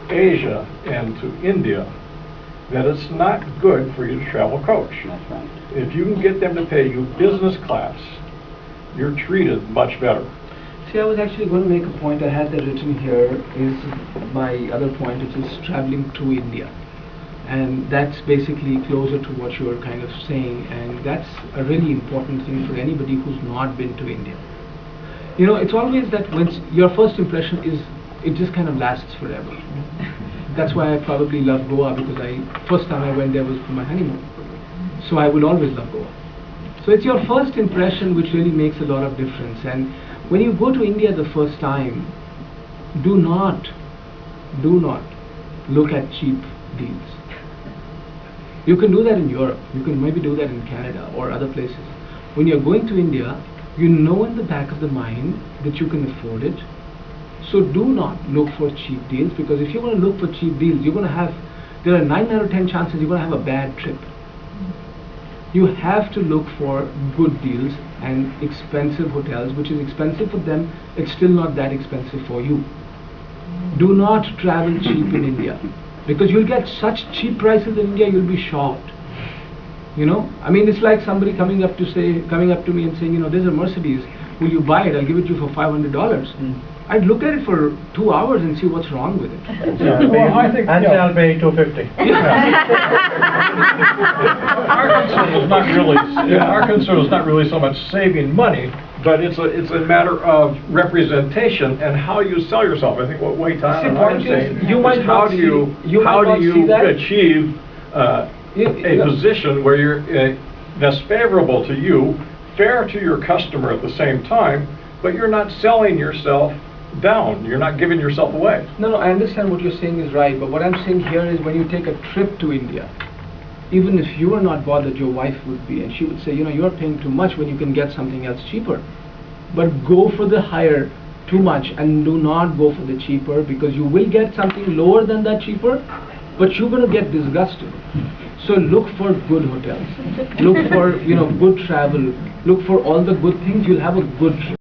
Asia and to India that it's not good for you to travel coach. That's right. If you can get them to pay you business class, you're treated much better. See, I was actually going to make a point. I had that written here. Is my other point, which is traveling to India, and that's basically closer to what you were kind of saying, and that's a really important thing for anybody who's not been to India. You know, it's always that when your first impression is, it just kind of lasts forever. That's why I probably love Goa, because first time I went there was for my honeymoon. So I will always love Goa. So it's your first impression which really makes a lot of difference. And when you go to India the first time, do not look at cheap deals. You can do that in Europe. You can maybe do that in Canada or other places. When you're going to India, you know in the back of the mind that you can afford it. So do not look for cheap deals, because if you're going to look for cheap deals, there are 9 out of 10 chances you're going to have a bad trip. You have to look for good deals and expensive hotels, which is expensive for them, it's still not that expensive for you. Do not travel cheap in India, because you'll get such cheap prices in India, you'll be shocked. You know, I mean, it's like somebody coming up to me and saying, you know, there's a Mercedes, will you buy it? I'll give it to you for $500. I'd look at it for 2 hours and see what's wrong with it. Well, I think, and I'll pay $250. Our concern is not really so much saving money, but it's a matter of representation and how you sell yourself. I think what Waitan and I are saying is how do you achieve a position where you're that's favorable to you, fair to your customer at the same time, but you're not selling yourself down. You're not giving yourself away. No, I understand what you're saying is right, but what I'm saying here is when you take a trip to India, even if you are not bothered, your wife would be, and she would say, you know, you're paying too much when you can get something else cheaper. But go for the higher too much and do not go for the cheaper, because you will get something lower than that cheaper, but you're going to get disgusted. So look for good hotels, look for, you know, good travel, look for all the good things, you'll have a good trip.